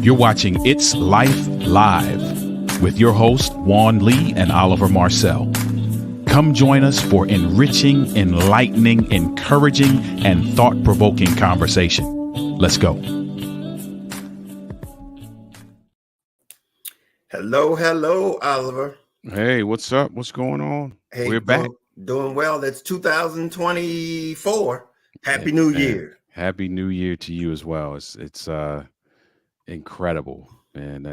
You're watching It's Life Live with your hosts, Juan Lee and Oliver Marcel. Come join us for enriching, enlightening, encouraging, and thought-provoking conversation. Let's go. Hello, Oliver. Hey, what's up? What's going on? Hey, We're back. Doing well. That's 2024. Happy Yeah, New man. Year. Happy New Year to you as well. It's incredible, man.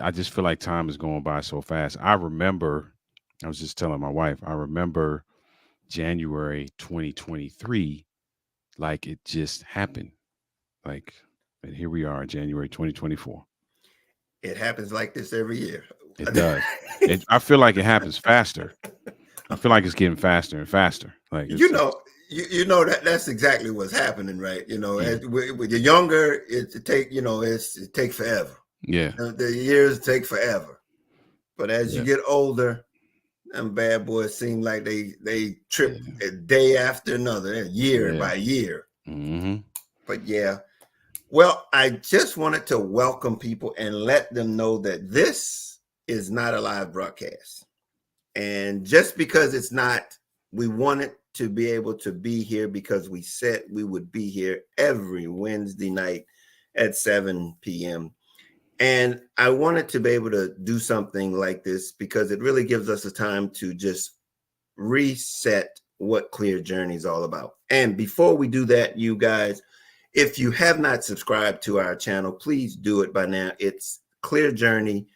I just feel like time is going by so fast. I was just telling my wife, I remember January 2023 like it just happened. Like, and here we are, January 2024. It happens like this every year. It does. I feel like it happens faster. I feel like it's getting faster and faster. Like you know that's exactly what's happening, right? mm, With the younger, it take forever. yeah, The years take forever. But as you yeah, get older, them bad boys seem like they trip yeah, a day after another, year yeah. by year. Hmm. But yeah. Well, I just wanted to welcome people and let them know that this is not a live broadcast. And just because it's not, we wanted to be able to be here because we said we would be here every Wednesday night at 7 p.m. And I wanted to be able to do something like this because it really gives us a time to just reset what Clear Journey is all about. And before we do that, you guys, if you have not subscribed to our channel, please do it by now. It's Clear Journey.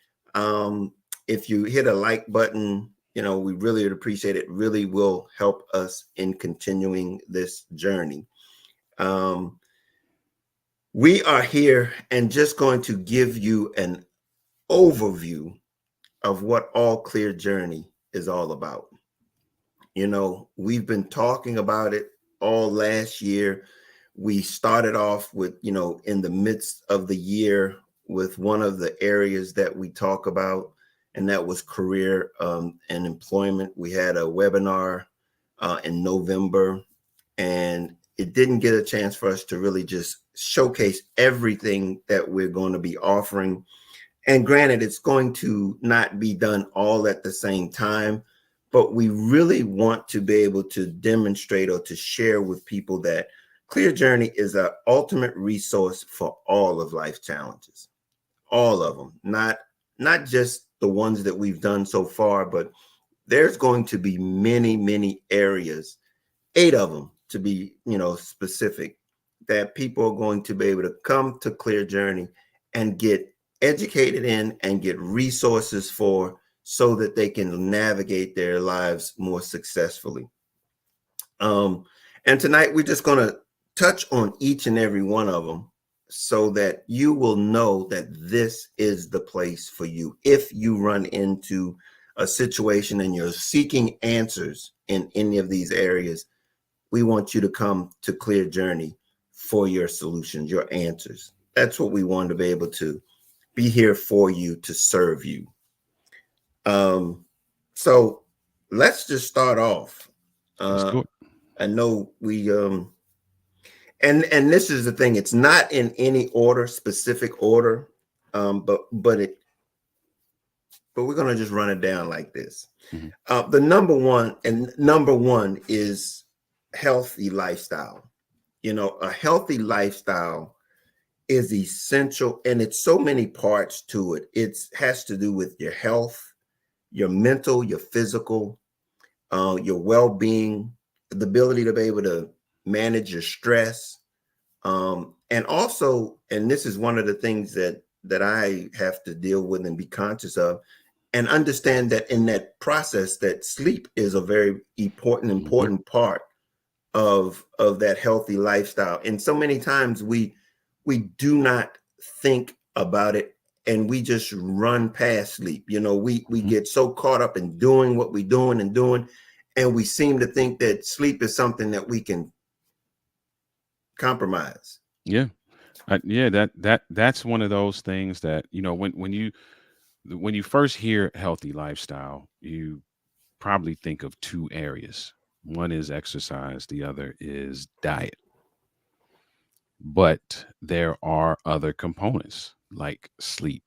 If you hit a like button, we really would appreciate it. Really will help us in continuing this journey. We are here and just going to give you an overview of what All Clear Journey is all about. We've been talking about it all last year. We started off with, in the midst of the year with one of the areas that we talk about, and that was career and employment. We had a webinar in November, and it didn't get a chance for us to really just showcase everything that we're going to be offering. And granted, it's going to not be done all at the same time, but we really want to be able to demonstrate or to share with people that Clear Journey is an ultimate resource for all of life's challenges, all of them, not just the ones that we've done so far, but there's going to be many, many areas, 8 of them to be, specific, that people are going to be able to come to Clear Journey and get educated in and get resources for so that they can navigate their lives more successfully. And tonight we're just going to touch on each and every one of them so that you will know that this is the place for you. If you run into a situation and you're seeking answers in any of these areas, we want you to come to Clear Journey for your solutions, your answers. That's what we want to be able to be here for you, to serve you. So let's just start off. Let's do it. I know we and this is the thing, it's not in any order, specific order, but we're gonna just run it down like this. Mm-hmm. The number one is healthy lifestyle. A healthy lifestyle is essential, and it's so many parts to it. It has to do with your health, your mental, your physical, your well-being, the ability to be able to manage your stress, and also, and this is one of the things that I have to deal with and be conscious of, and understand that in that process, that sleep is a very important part of that healthy lifestyle. And so many times we do not think about it, and we just run past sleep. We get so caught up in doing what we're doing, and we seem to think that sleep is something that we can compromise. Yeah. That's one of those things that, when you first hear healthy lifestyle, you probably think of two areas. One is exercise, the other is diet. But there are other components like sleep,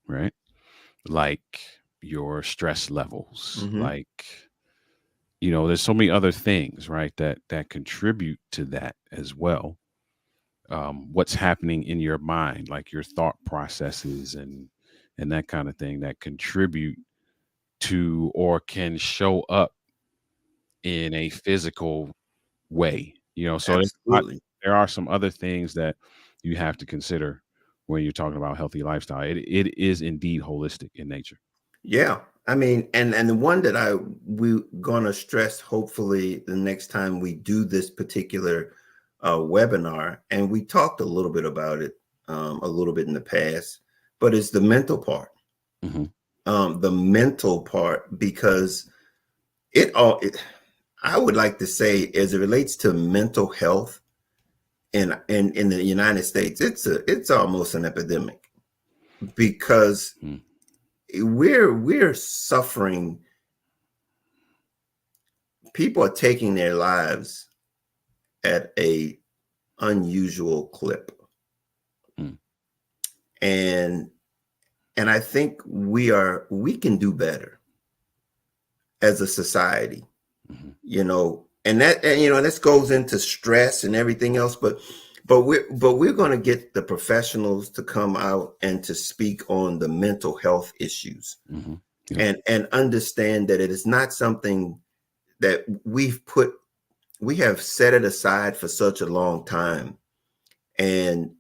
right? Like your stress levels, Hmm. like, there's so many other things, right, that contribute to that as well. What's happening in your mind, like your thought processes and that kind of thing that contribute to or can show up in a physical way. So Absolutely. there are some other things that you have to consider when you're talking about healthy lifestyle. It is indeed holistic in nature. Yeah. I mean, and the one that we're gonna stress hopefully the next time we do this particular webinar, and we talked a little bit about it a little bit in the past, but it's the mental part. Hmm. The mental part, because it all it, I would like to say, as it relates to mental health in the United States, it's almost an epidemic, because Mm. we're suffering. People are taking their lives at a unusual clip, Mm. and I think we can do better as a society, Hmm. and this goes into stress and everything else, but we're going to get the professionals to come out and to speak on the mental health issues, Hmm. Yeah. and understand that it is not something that we have set it aside for such a long time, and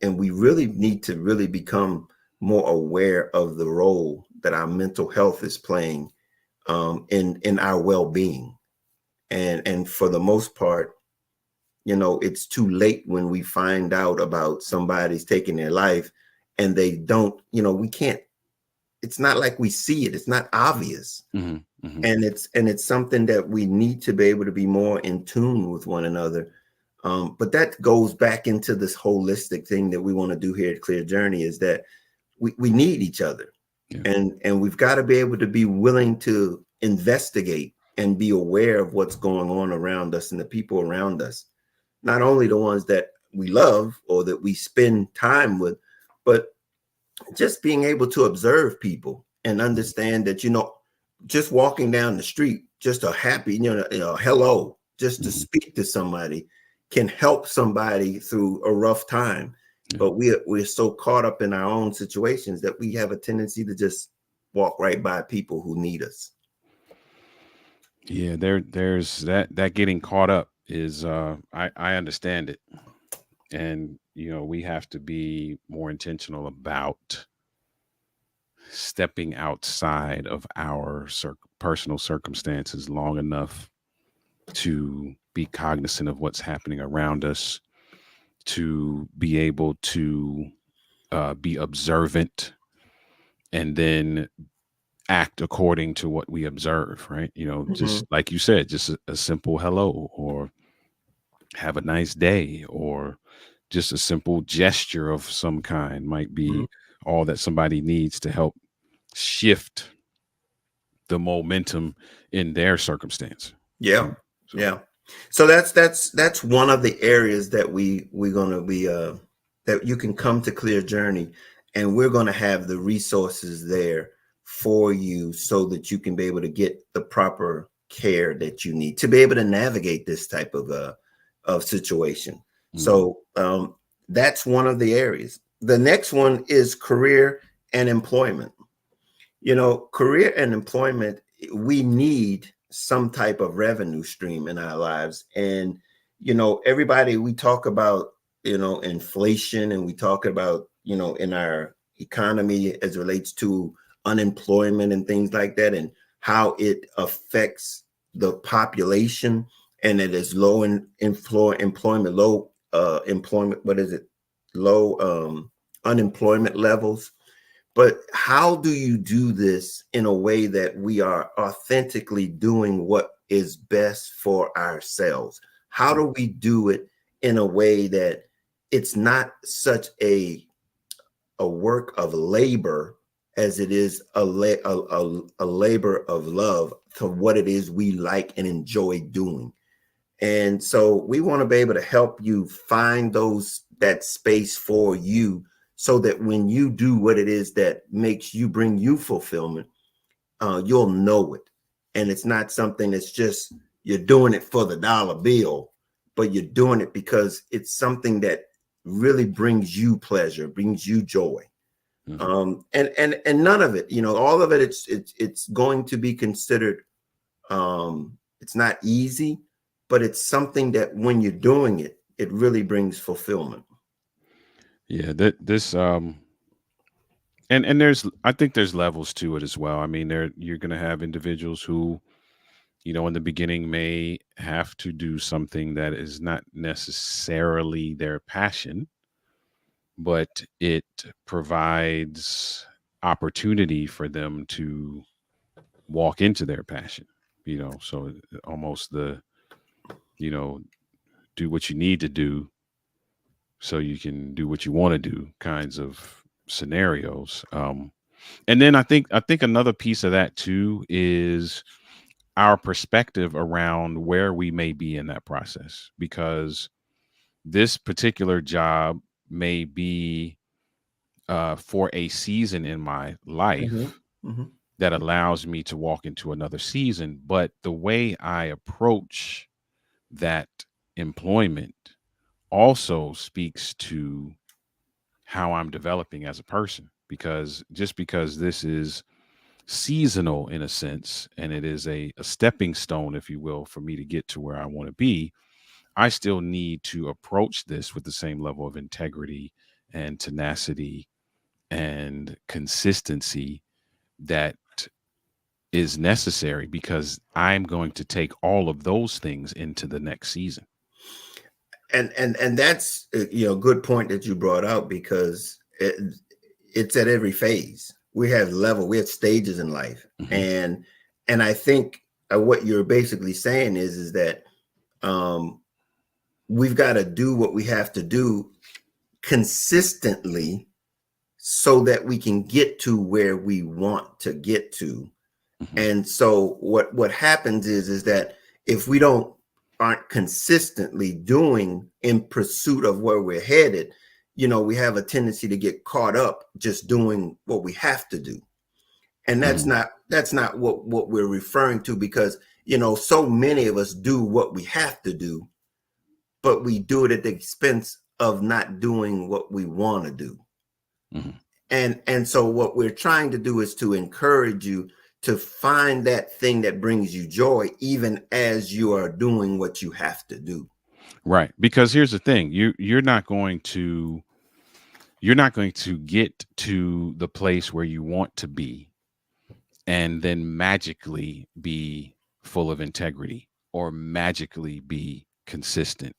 we really need to really become more aware of the role that our mental health is playing in our well-being. And for the most part, it's too late when we find out about somebody's taking their life, and they don't, we can't, it's not like we see it, it's not obvious. Hmm. Hmm. And it's something that we need to be able to be more in tune with one another. But that goes back into this holistic thing that we want to do here at Clear Journey, is that we need each other, Yeah. and we've got to be able to be willing to investigate and be aware of what's going on around us and the people around us, not only the ones that we love or that we spend time with, but just being able to observe people and understand that, just walking down the street, just a happy, hello, just to Hmm. speak to somebody can help somebody through a rough time. Yeah. But we're so caught up in our own situations that we have a tendency to just walk right by people who need us. Yeah, there's that getting caught up is I understand it. And we have to be more intentional about stepping outside of our personal circumstances long enough to be cognizant of what's happening around us, to be able to be observant, and then act according to what we observe, right? Mhm. Just like you said, just a simple hello, or have a nice day, or just a simple gesture of some kind might Mhm. be all that somebody needs to help shift the momentum in their circumstance. Yeah, Right? So, yeah. So that's one of the areas that we're going to be that you can come to Clear Journey, and we're going to have the resources there for you so that you can be able to get the proper care that you need to be able to navigate this type of situation. mhm, So that's one of the areas. The next one is career and employment. Career and employment, we need some type of revenue stream in our lives. And, everybody, we talk about, inflation, and we talk about, in our economy as it relates to unemployment and things like that, and how it affects the population, and it is low in employment, low employment, what is it? Low unemployment levels. But how do you do this in a way that we are authentically doing what is best for ourselves? How mm, do we do it in a way that it's not such a work of labor as it is a labor of love to what it is we like and enjoy doing? And so we want to be able to help you find that space for you, so that when you do what it is that makes you bring you fulfillment, you'll know it. And it's not something that's just you're doing it for the dollar bill, but you're doing it because it's something that really brings you pleasure, brings you joy. And none of it, all of it, it's going to be considered. It's not easy, but it's something that when you're doing it, it really brings fulfillment. Yeah, that this and there's, I think there's levels to it as well. I mean, you're going to have individuals who, in the beginning may have to do something that is not necessarily their passion, but it provides opportunity for them to walk into their passion. So almost you know, do what you need to do so you can do what you want to do kinds of scenarios. And then I think another piece of that too is our perspective around where we may be in that process, because this particular job may be for a season in my Mm-hmm. life Mm-hmm. that allows me to walk into another season. But the way I approach that employment also speaks to how I'm developing as a person. Because just because this is seasonal in a sense, and it is a stepping stone, if you will, for me to get to where I want to be, I still need to approach this with the same level of integrity and tenacity and consistency that is necessary, because I'm going to take all of those things into the next season. And that's good point that you brought out, because it's at every phase. We have stages in life. Hmm. And I think what you're basically saying is that um we've got to do what we have to do consistently, so that we can get to where we want to get to. Hmm. And so what happens is that if we aren't consistently doing in pursuit of where we're headed, we have a tendency to get caught up just doing what we have to do. And Hmm. that's not what we're referring to, because so many of us do what we have to do, but we do it at the expense of not doing what we want to do. Hmm. And so what we're trying to do is to encourage you to find that thing that brings you joy, even as you are doing what you have to do. Right. Because here's the thing, you're not going to get to the place where you want to be and then magically be full of integrity, or magically be consistent,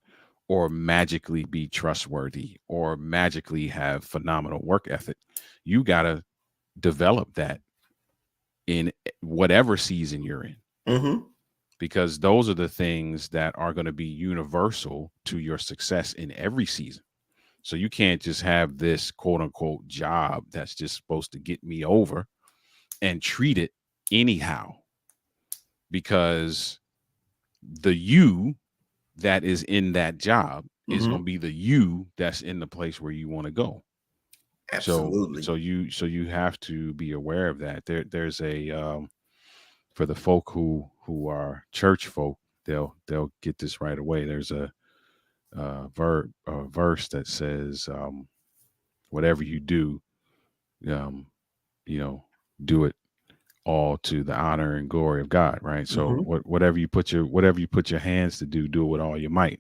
or magically be trustworthy, or magically have phenomenal work ethic. You got to develop that in whatever season you're in, Mm-hmm. because those are the things that are going to be universal to your success in every season. So you can't just have this quote unquote job that's just supposed to get me over and treat it anyhow, because the you that is in that job is going Mm-hmm. to be the you that's in the place where you want to go. So Absolutely. so you have to be aware of that. There's a for the folk who are church folk, they'll get this right away. There's a verse that says, whatever you do, um, you know, do it all to the honor and glory of God, right? So Mm-hmm. whatever you put your hands to do, do it with all your might.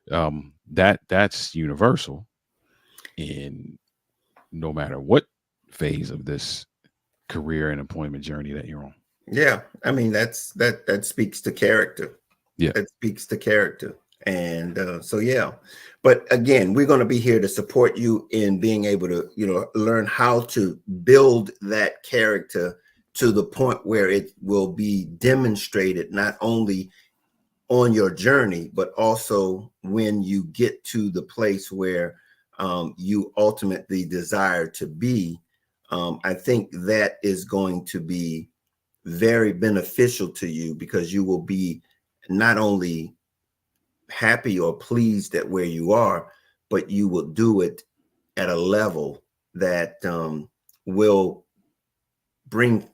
That's universal in no matter what phase of this career and employment journey that you're on. Yeah, I mean that speaks to character. Yeah. That speaks to character. And so yeah, but again, we're going to be here to support you in being able to learn how to build that character to the point where it will be demonstrated not only on your journey, but also when you get to the place where you ultimately desire to be. I think that is going to be very beneficial to you, because you will be not only happy or pleased at where you are, but you will do it at a level that will bring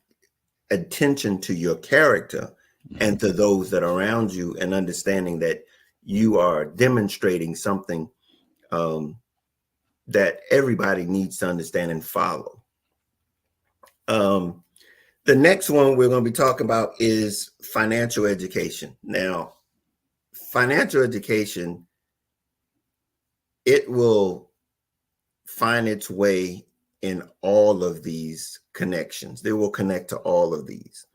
attention to your character Mhm. and to those that are around you, and understanding that you are demonstrating something um, that everybody needs to understand and follow. Um, the next one we're going to be talking about is financial education. Now, financial education, it will find its way in all of these connections. They will connect to all of these.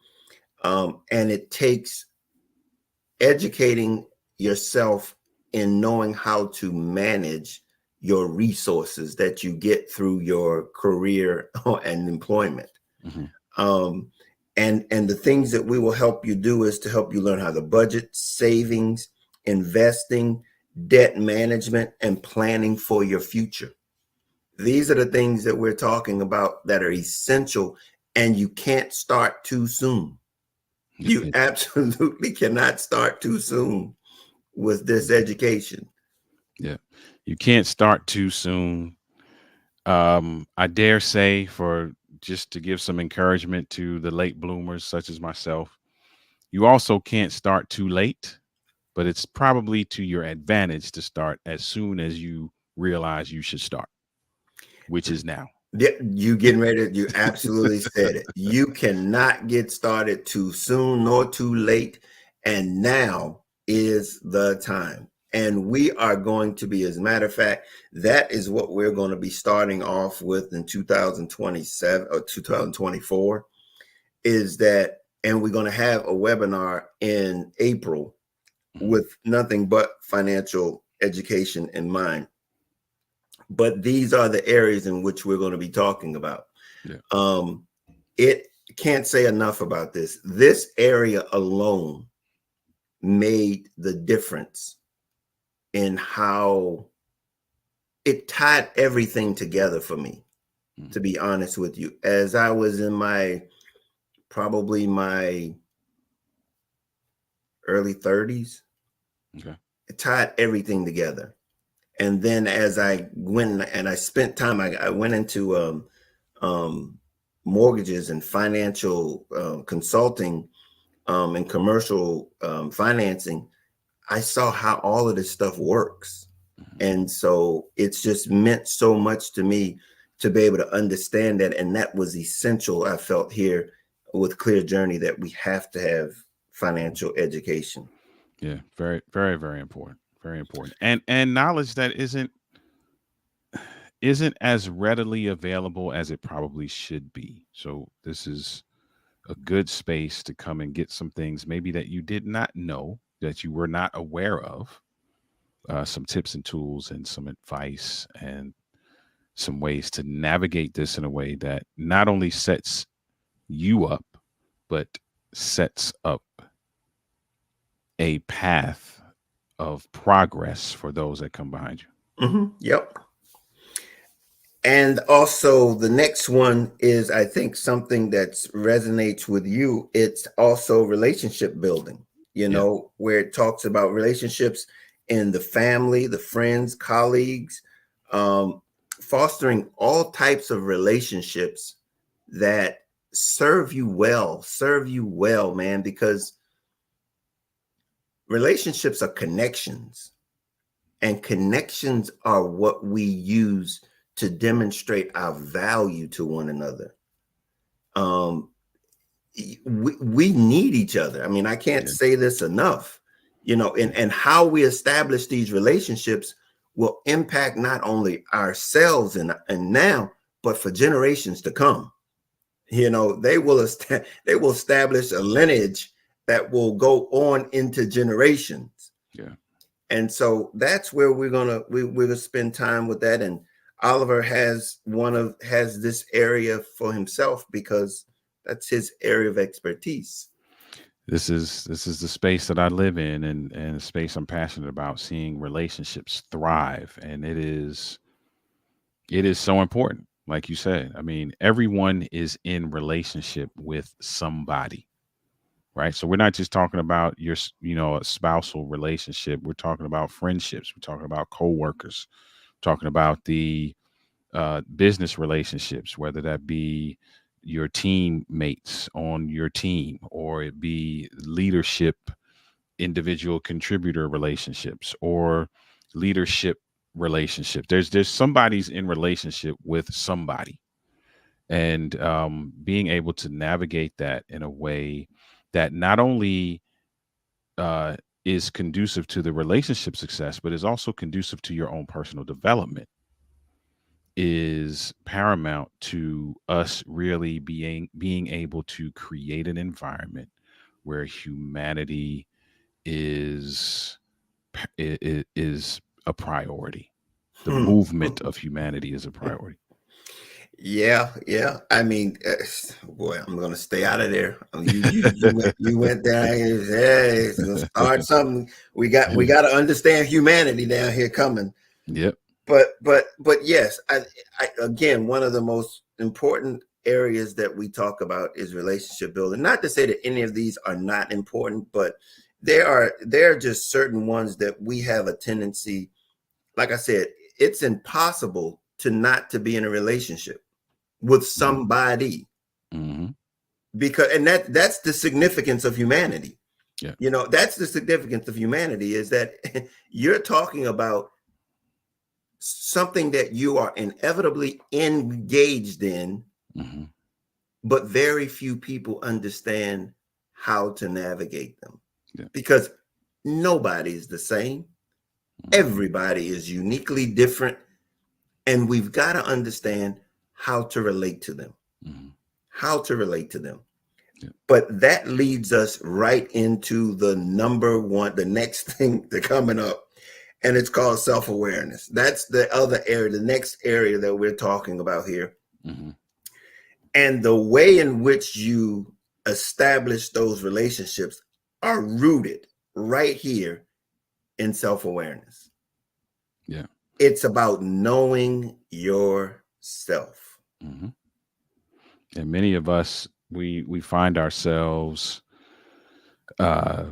And it takes educating yourself in knowing how to manage your resources that you get through your career and employment. Mhm. Um, and the things that we will help you do is to help you learn how to budget, savings, investing, debt management, and planning for your future. These are the things that we're talking about that are essential, and you can't start too soon. You absolutely cannot start too soon with this education. Yeah. You can't start too soon. I dare say, for just to give some encouragement to the late bloomers such as myself, you also can't start too late, but it's probably to your advantage to start as soon as you realize you should start, which is now. Yeah, you getting ready, you absolutely said it. You cannot get started too soon nor too late. And now is the time. And we are going to be, as a matter of fact, that is what we're going to be starting off with in 2027 or 2024, is that, and we're going to have a webinar in April Mhm. with nothing but financial education in mind. But these are the areas in which we're going to be talking about. Yeah. Um, it can't say enough about this. This area alone made the difference in how it tied everything together for me, Mhm. to be honest with you. As I was in my probably my early 30s, Okay. it tied everything together. And then as I went and I spent time, I went into um, mortgages and financial consulting and commercial financing. I saw how all of this stuff works. Mhm. And so it's just meant so much to me to be able to understand that. And that was essential, I felt, here with Clear Journey, that we have to have financial education. Yeah. Very, very, very important. Very important. And knowledge that isn't as readily available as it probably should be. So this is a good space to come and get some things maybe that you did not know, that you were not aware of, some tips and tools and some advice and some ways to navigate this in a way that not only sets you up, but sets up a path of progress for those that come behind you. Yep. And also, the next one is, I think, something that resonates with you. It's also relationship building, Yeah. where it talks about relationships in the family, the friends, colleagues, um, fostering all types of relationships that serve you well, man, because relationships are connections, and connections are what we use to demonstrate our value to one another. Um, we need each other. I mean, I can't Yeah. say this enough, and how we establish these relationships will impact not only ourselves and now, but for generations to come. They will establish a lineage that will go on into generations. Yeah. And so that's where we're gonna spend time with that. And Oliver has this area for himself because that's his area of expertise. This is the space that I live in, and the space I'm passionate about, seeing relationships thrive. And it is so important. Like you said, I mean, everyone is in relationship with somebody. right? So we're not just talking about a spousal relationship. We're talking about friendships. We're talking about coworkers. Talking about the business relationships, whether that be your teammates on your team or it be leadership, individual contributor relationships, or leadership relationship. There's somebody's in relationship with somebody, and being able to navigate that in a way that not only uh, is conducive to the relationship success, but is also conducive to your own personal development is paramount to us really being able to create an environment where humanity is is a priority. The Hmm. movement of humanity is a priority. Yeah, yeah. I mean, boy, I'm gonna stay out of there. You went there. Hey, it's gonna start something. We got to understand humanity down here coming. Yep. But yes, I again, one of the most important areas that we talk about is relationship building. Not to say that any of these are not important, but there are just certain ones that we have a tendency. Like I said, it's impossible to be in a relationship with Hmm. somebody, Hmm. because and that's the significance of humanity. Yeah. That's the significance of humanity, is that you're talking about something that you are inevitably engaged in, Hmm. but very few people understand how to navigate them, Yeah. because nobody is the same. Hmm. Everybody is uniquely different, and we've got to understand how to relate to them. Hmm. How to relate to them. Yeah. But that leads us right into the number one, the next thing that's coming up, and it's called self-awareness. That's the other area, the next area that we're talking about here. Hmm. And the way in which you establish those relationships are rooted right here in self-awareness. Yeah. It's about knowing yourself. Hmm. And many of us, we find ourselves uh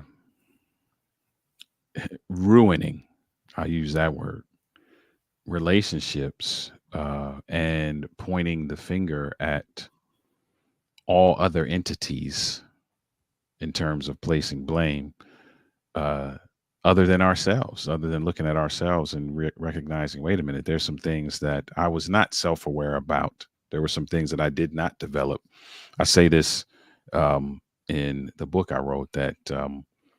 ruining, I use that word, relationships, and pointing the finger at all other entities in terms of placing blame, uh, other than ourselves, other than looking at ourselves and recognizing, wait a minute, there's some things that I was not self aware about. There were some things that I did not develop. I say this in the book I wrote that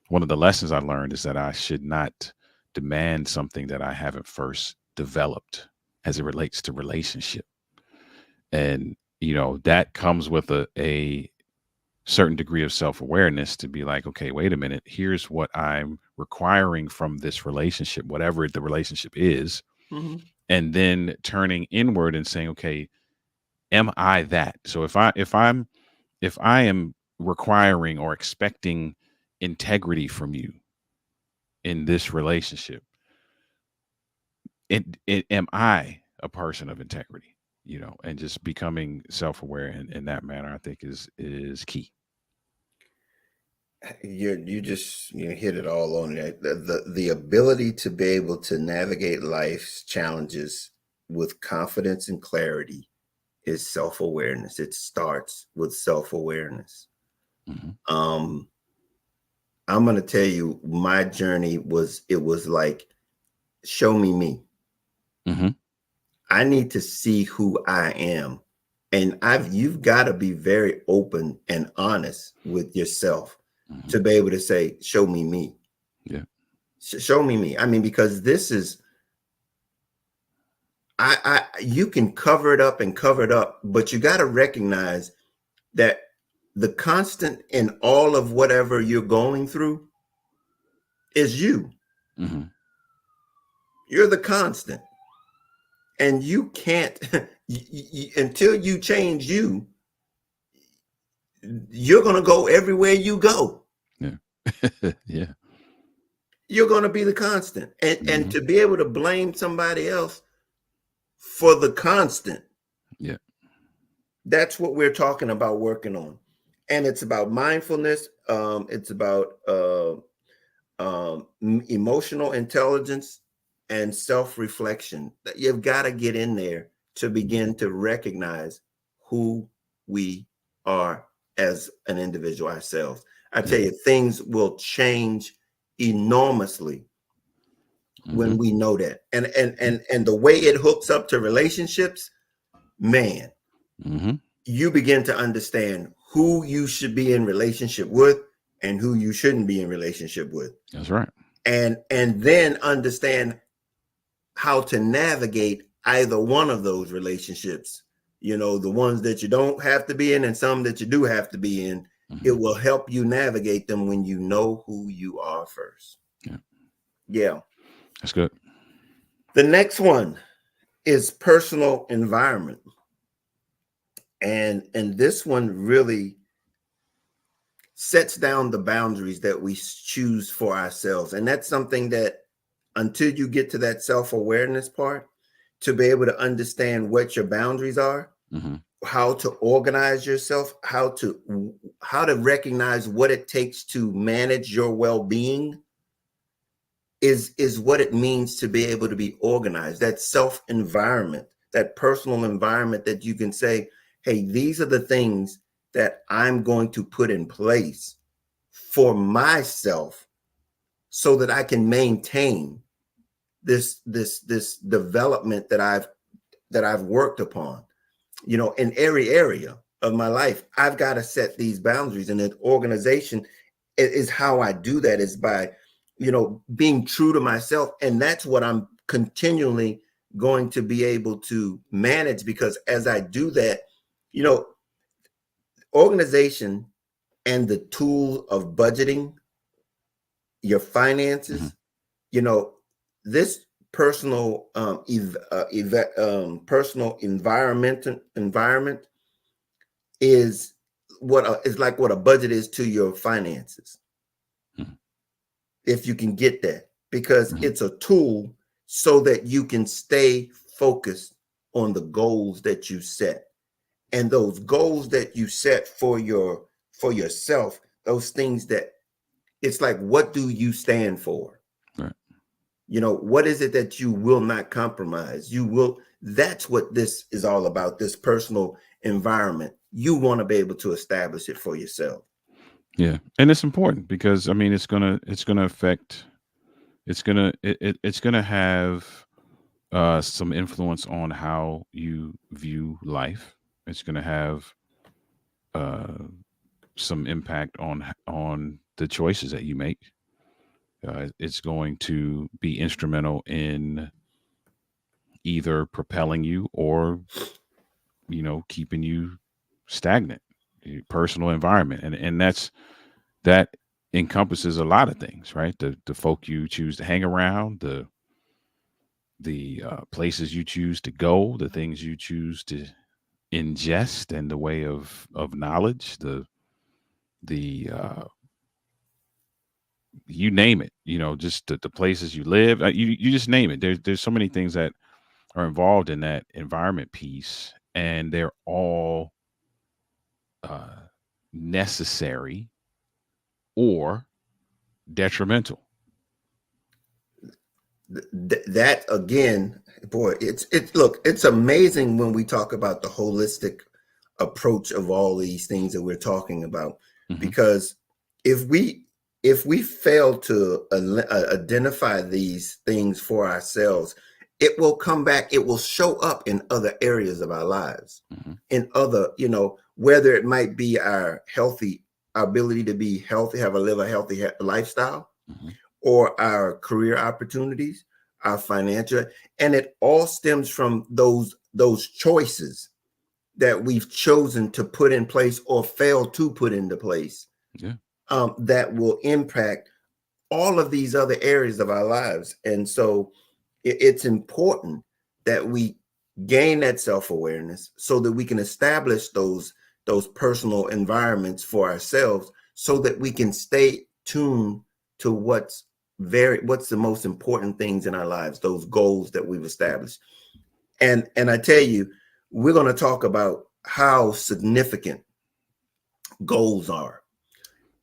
one of the lessons I learned is that I should not demand something that I haven't first developed as it relates to relationship. And, that comes with a certain degree of self-awareness to be like, okay, wait a minute, here's what I'm requiring from this relationship, whatever the relationship is, Mhm. and then turning inward and saying, okay, am I that? So if I am requiring or expecting integrity from you in this relationship, it am I a person of integrity? And just becoming self-aware in that manner, I think is key. You just hit it all on it. The ability to be able to navigate life's challenges with confidence and clarity is self-awareness. It starts with self-awareness. Hmm. Um, I'm gonna tell you, my journey was like, show me me. Hmm. I need to see who I am. And you've got to be very open and honest with yourself Hmm. to be able to say, show me me. Yeah. Show me me. I mean, because this is, you can cover it up and cover it up, but you got to recognize that the constant in all of whatever you're going through is you. Hmm. You're the constant, and you can't until you change you. You're going to go everywhere you go. Yeah. Yeah. You're going to be the constant, and Hmm. to be able to blame somebody else for the constant, Yeah. that's what we're talking about working on. And it's about mindfulness. It's about emotional intelligence and self-reflection. You've got to get in there to begin to recognize who we are as an individual ourselves. I tell you, things will change enormously when we know that. And the way it hooks up to relationships, man, you begin to understand who you should be in relationship with and who you shouldn't be in relationship with. That's right. And then understand how to navigate either one of those relationships, you know, the ones that you don't have to be in and some that you do have to be in. It will help you navigate them when you know who you are first. Yeah. That's good. The next one is personal environment. And this one really sets down the boundaries that we choose for ourselves. And that's something that until you get to that self-awareness part, to be able to understand what your boundaries are, how to organize yourself, how to recognize what it takes to manage your well-being is what it means to be able to be organized. That self-environment, that personal environment that you can say, hey, these are the things that I'm going to put in place for myself so that I can maintain this development that I've worked upon. You know, in every area of my life, I've got to set these boundaries, and the organization is how I do that, is by, you know, being true to myself. And that's what I'm continually going to be able to manage, because as I do that, you know, organization and the tool of budgeting your finances, you know, this personal personal environment is what is like what a budget is to your finances. If you can get that, because it's a tool so that you can stay focused on the goals that you set. And those goals that you set for yourself, those things that it's like, what do you stand for? Right. You know, what is it that you will not compromise? That's what this is all about, this personal environment. You want to be able to establish it for yourself. Yeah. And it's important because I mean it's gonna affect, it's gonna have some influence on how you view life. It's gonna have some impact on the choices that you make. It's going to be instrumental in either propelling you or, you know, keeping you stagnant. Your personal environment, and that encompasses a lot of things, right? The folk you choose to hang around, the places you choose to go, the things you choose to ingest, and the way of knowledge, the you name it, you know, just the places you live, you just name it. There's so many things that are involved in that environment piece, and they're all necessary or detrimental. That again, boy, it's amazing when we talk about the holistic approach of all these things that we're talking about, because if we fail to identify these things for ourselves, it will come back. It will show up in other areas of our lives, in other, you know, whether it might be our ability to be healthy, live a healthy lifestyle, or our career opportunities, our financial, and it all stems from those choices that we've chosen to put in place or fail to put into place. That will impact all of these other areas of our lives. And so it's important that we gain that self-awareness so that we can establish those personal environments for ourselves, so that we can stay tuned to what's the most important things in our lives, those goals that we've established. And I tell you, we're going to talk about how significant goals are.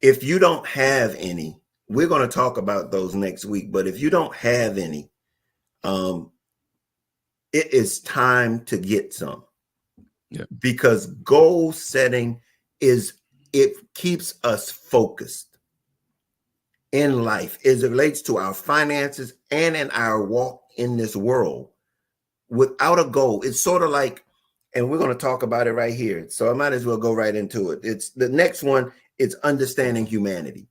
If you don't have any, we're going to talk about those next week, but if you don't have any, it is time to get some. Yeah. Because goal setting it keeps us focused in life as it relates to our finances and in our walk in this world. Without a goal, it's sort of like, and we're going to talk about it right here. So I might as well go right into it. It's the next one. It's understanding humanity.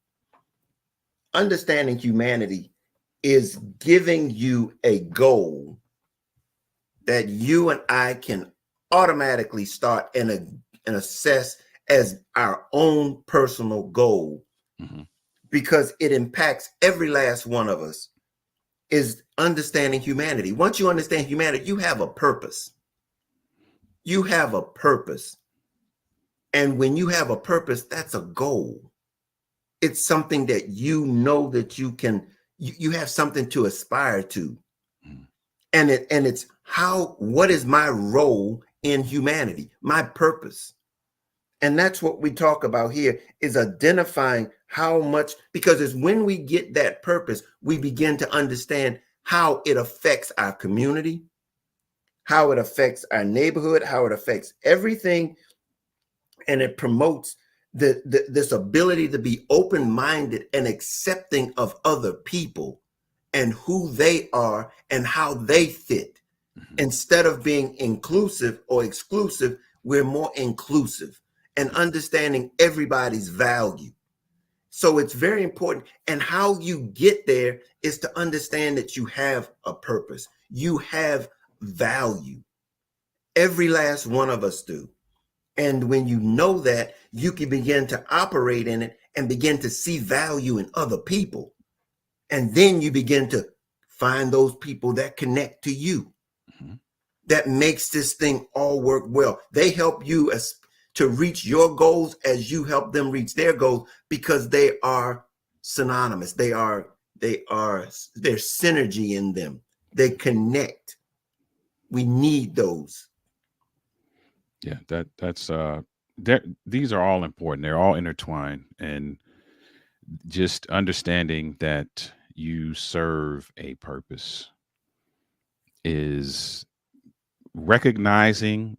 Understanding humanity is giving you a goal that you and I can automatically start and assess as our own personal goal, because it impacts every last one of us, is understanding humanity. Once you understand humanity, you have a purpose. You have a purpose. And when you have a purpose, that's a goal. It's something that you know that you have something to aspire to. And it's what is my role in humanity, my purpose. And that's what we talk about here, is identifying how much, because it's when we get that purpose, we begin to understand how it affects our community, how it affects our neighborhood, how it affects everything. And it promotes this ability to be open-minded and accepting of other people and who they are and how they fit. Instead of being inclusive or exclusive, we're more inclusive and understanding everybody's value. So it's very important. And how you get there is to understand that you have a purpose. You have value. Every last one of us do. And when you know that, you can begin to operate in it and begin to see value in other people. And then you begin to find those people that connect to you, that makes this thing all work well. They help you to reach your goals as you help them reach their goals, because they are synonymous. There's synergy in them. They connect. We need those. Yeah, that's these are all important. They're all intertwined, and just understanding that you serve a purpose is recognizing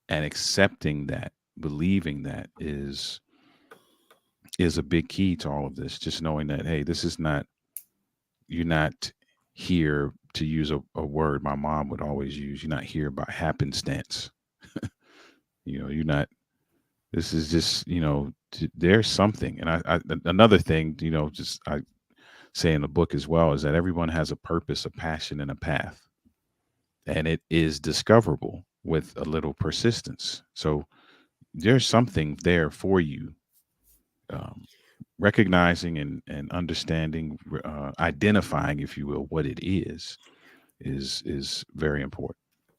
and accepting that, believing that is a big key to all of this. Just knowing that, hey, this is not, you're not here, to use a word my mom would always use, you're not here by happenstance. You're not, this is just, there's something. And I another thing, just I say in the book as well, is that everyone has a purpose, a passion, and a path. And it is discoverable with a little persistence. So there's something there for you. Recognizing and understanding, identifying, if you will, what it is very important.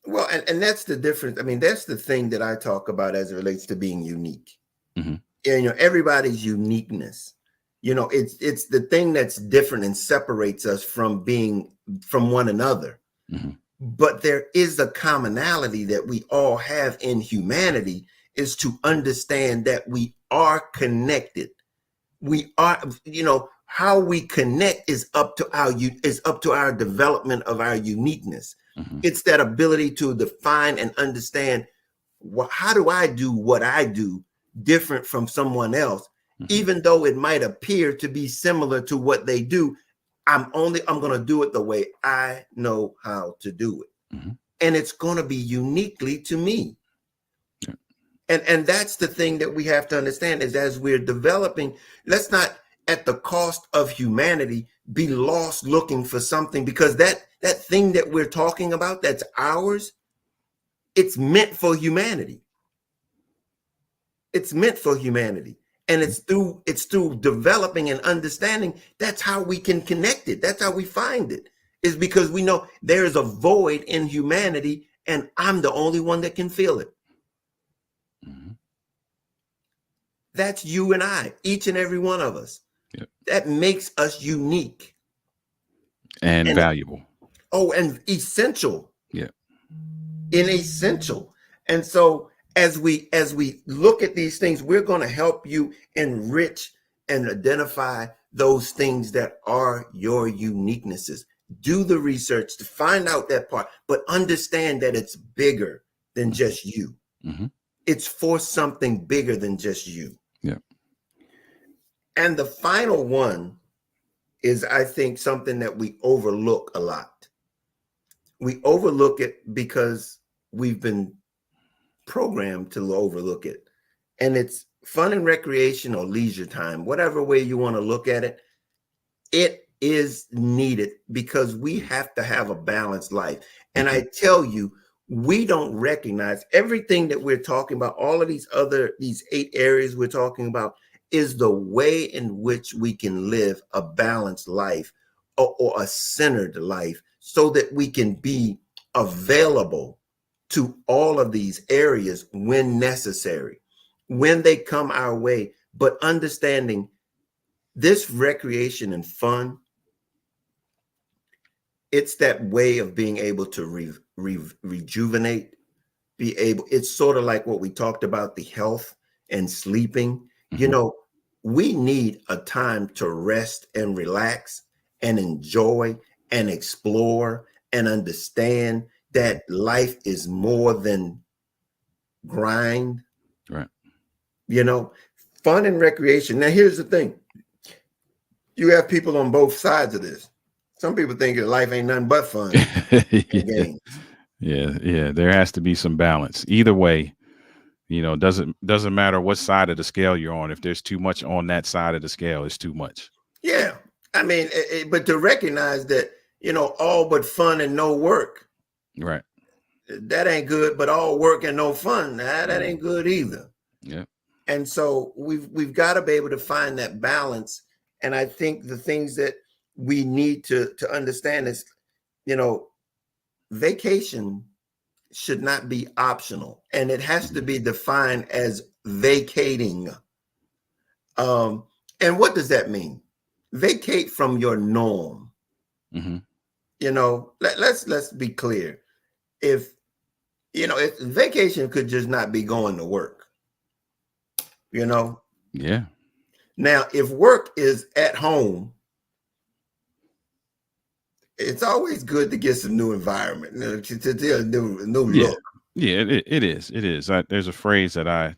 Well, and that's the difference. I mean, that's the thing that I talk about as it relates to being unique. And, everybody's uniqueness, it's the thing that's different and separates us from one another. But there is a commonality that we all have in humanity, is to understand that we are connected. We are, how we connect is up to our development of our uniqueness. It's that ability to define and understand, how do I do what I do different from someone else, even though it might appear to be similar to what they do. I'm going to do it the way I know how to do it. And it's going to be uniquely to me. And that's the thing that we have to understand, is as we're developing, let's not, at the cost of humanity, be lost looking for something, because that thing that we're talking about, that's ours, it's meant for humanity. It's meant for humanity. And it's through developing and understanding, that's how we can connect it. That's how we find it, is because we know there is a void in humanity, and I'm the only one that can fill it. That's you and I, each and every one of us. Yep. That makes us unique. And valuable. Oh, and essential. Yeah. Essential. And so as we look at these things, we're going to help you enrich and identify those things that are your uniquenesses. Do the research to find out that part, but understand that it's bigger than just you. Mm-hmm. It's for something bigger than just you. Yeah. And the final one is, I think, something that we overlook a lot. We overlook it because we've been programmed to overlook it. And it's fun and recreation or leisure time, whatever way you want to look at it. It is needed because we have to have a balanced life. And I tell you, we don't recognize everything that we're talking about, all of these 8 areas we're talking about, is the way in which we can live a balanced life or a centered life so that we can be available to all of these areas when necessary, when they come our way. But understanding this recreation and fun, it's that way of being able to rejuvenate, be able, it's sort of like what we talked about, the health and sleeping. You know, we need a time to rest and relax and enjoy and explore and understand that life is more than grind. Right. You know, fun and recreation. Now, here's the thing. You have people on both sides of this. Some people think that life ain't nothing but fun and games. Yeah. There has to be some balance. Either way, doesn't matter what side of the scale you're on. If there's too much on that side of the scale, it's too much. Yeah. I mean, but to recognize that, all but fun and no work. Right. That ain't good, but all work and no fun. That ain't good either. Yeah. And so we've got to be able to find that balance. And I think the things that we need to understand is, vacation should not be optional, and it has to be defined as vacating. And what does that mean? Vacate from your norm. Let's be clear. If vacation could just not be going to work, Yeah. Now, if work is at home, it's always good to get some new environment, to do a new look. Yeah, it is. It is. There's a phrase that I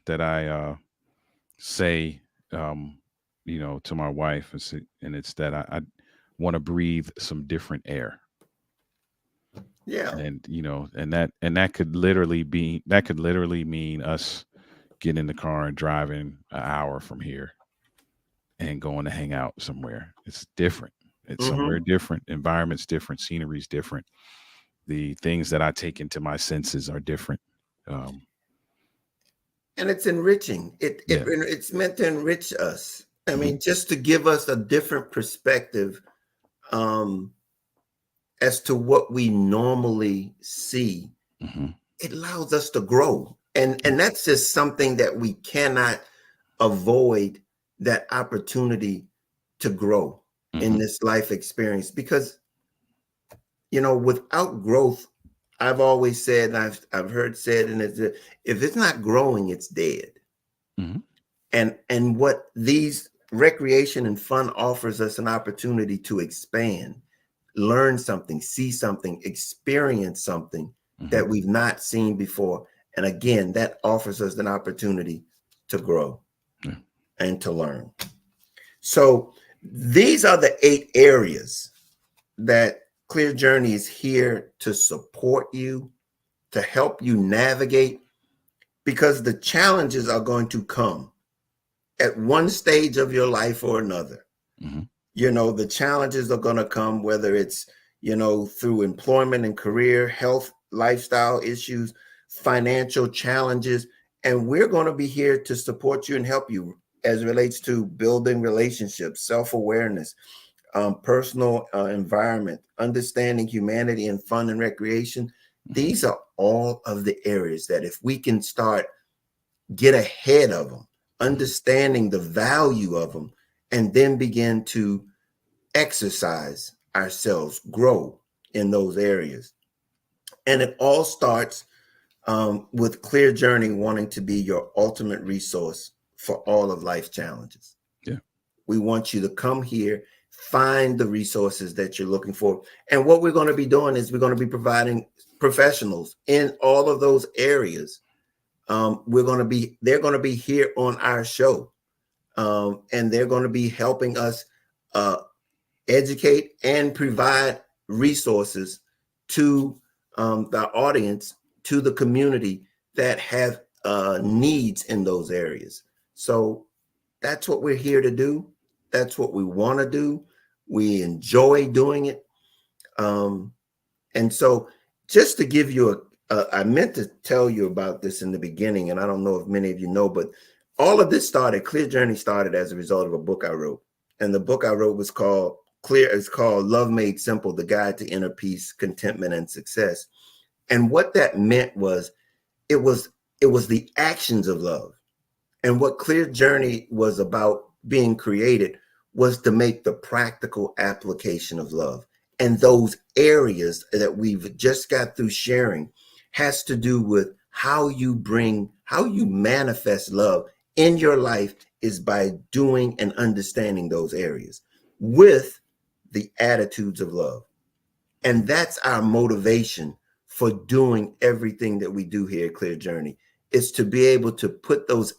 say, to my wife, and it's that I want to breathe some different air. Yeah. And that could literally mean us getting in the car and driving an hour from here and going to hang out somewhere. It's different. It's somewhere different. Environment's different. Scenery's different. The things that I take into my senses are different. And it's enriching. It's meant to enrich us. I mean, just to give us a different perspective as to what we normally see. It allows us to grow. And that's just something that we cannot avoid, that opportunity to grow in this life experience. Because, without growth, I've always said, and I've heard said, and if it's not growing, it's dead. And what these recreation and fun offers us an opportunity to expand, learn something, see something, experience something that we've not seen before. And again, that offers us an opportunity to grow and to learn. So these are the 8 areas that Clear Journey is here to support you, to help you navigate, because the challenges are going to come at one stage of your life or another. The challenges are going to come, whether it's, through employment and career, health, lifestyle issues, financial challenges. And we're going to be here to support you and help you as it relates to building relationships, self-awareness, personal environment, understanding humanity, and fun and recreation. These are all of the areas that if we can get ahead of them, understanding the value of them, and then begin to exercise ourselves, grow in those areas. And it all starts with Clear Journey wanting to be your ultimate resource for all of life's challenges. Yeah. We want you to come here, find the resources that you're looking for. And what we're going to be doing is we're going to be providing professionals in all of those areas. They're going to be here on our show. And they're going to be helping us educate and provide resources to the audience, to the community that have needs in those areas. So that's what we're here to do. That's what we want to do. We enjoy doing it. And so just to give you I meant to tell you about this in the beginning, and I don't know if many of you know, but all of this Clear Journey started as a result of a book I wrote. And the book I wrote was called Love Made Simple, The Guide to Inner Peace, Contentment, and Success. And what that meant was it was the actions of love. And what Clear Journey was about being created was to make the practical application of love. And those areas that we've just got through sharing has to do with how you manifest love in your life is by doing and understanding those areas with the attitudes of love. And that's our motivation for doing everything that we do here at Clear Journey, is to be able to put those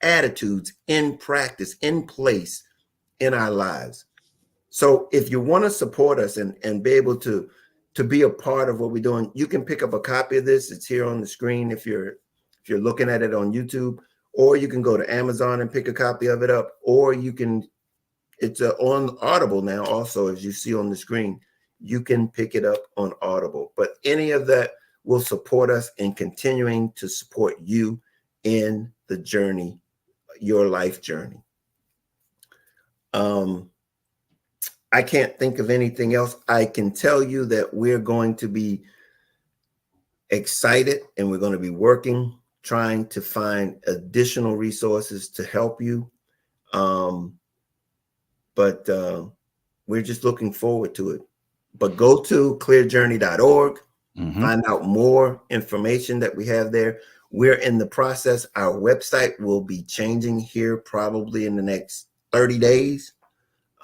attitudes in practice, in place in our lives. So if you want to support us and be able to be a part of what we're doing, you can pick up a copy of this. It's here on the screen if you're looking at it on YouTube, or you can go to Amazon and pick a copy of it up, or it's on Audible now also, as you see on the screen. You can pick it up on Audible. But any of that will support us in continuing to support you in the journey, your life journey. I can't think of anything else. I can tell you that we're going to be excited and we're going to be working, trying to find additional resources to help you. But we're just looking forward to it. But go to clearjourney.org, find out more information that we have there. We're in the process. Our website will be changing here probably in the next 30 days.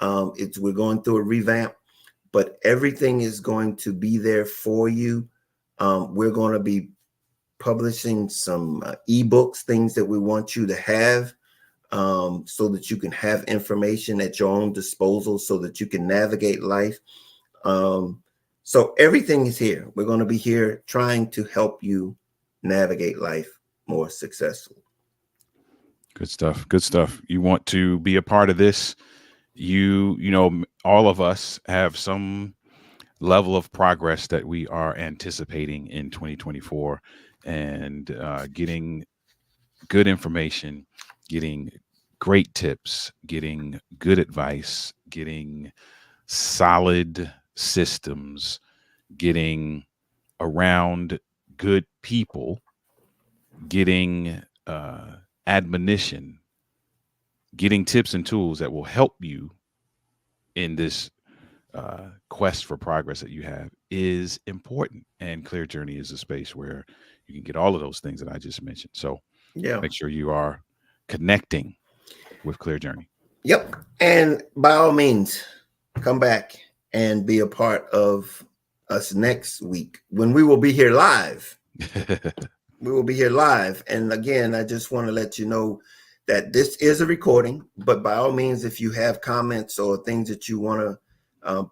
We're going through a revamp, but everything is going to be there for you. We're going to be publishing some ebooks, things that we want you to have, so that you can have information at your own disposal, so that you can navigate life. So everything is here. We're going to be here trying to help you navigate life more successfully. Good stuff. Good stuff. You want to be a part of this? You know, all of us have some level of progress that we are anticipating in 2024, and getting good information, getting great tips, getting good advice, getting solid systems, getting around good people, getting admonition, getting tips and tools that will help you in this quest for progress that you have is important. And Clear Journey is a space where you can get all of those things that I just mentioned. So Yeah. make sure you are connecting with Clear Journey. Yep. And by all means, come back and be a part of us next week when we will be here live. We will be here live. And again, I just want to let you know that this is a recording, but by all means, if you have comments or things that you want to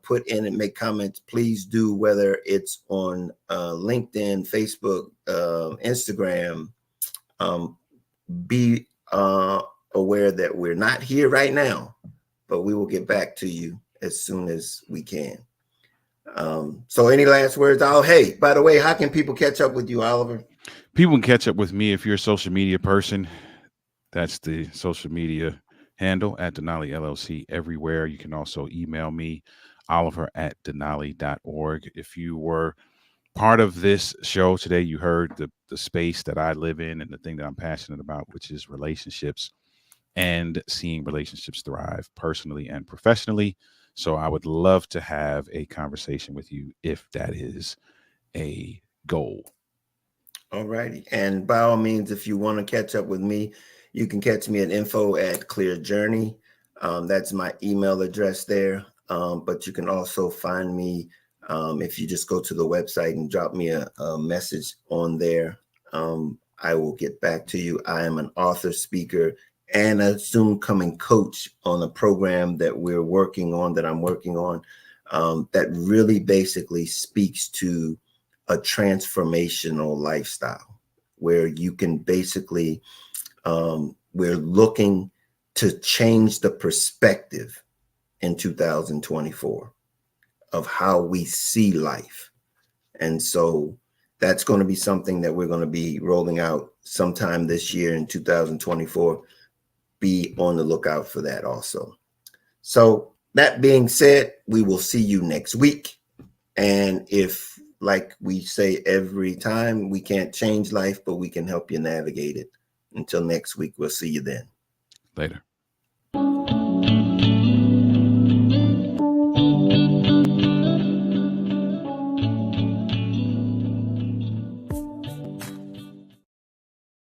put in and make comments, please do, whether it's on LinkedIn, Facebook, Instagram. Be aware that we're not here right now, but we will get back to you as soon as we can. So any last words? Hey, by the way, how can people catch up with you, Oliver? People can catch up with me if you're a social media person. That's the social media handle at Denali LLC everywhere. You can also email me, oliver@denali.org. If you were part of this show today, you heard the space that I live in and the thing that I'm passionate about, which is relationships and seeing relationships thrive personally and professionally. So I would love to have a conversation with you if that is a goal. All righty. And by all means, if you want to catch up with me, you can catch me at info@Clear Journey. That's my email address there. But you can also find me if you just go to the website and drop me a message on there. I will get back to you. I am an author, speaker, and a soon coming coach on a program that we're working on, that I'm working on, that really basically speaks to a transformational lifestyle where you can basically, we're looking to change the perspective in 2024 of how we see life. And so that's going to be something that we're going to be rolling out sometime this year in 2024. Be on the lookout for that also. So that being said, we will see you next week. And if, like we say every time, we can't change life, but we can help you navigate it. Until next week, we'll see you then. Later.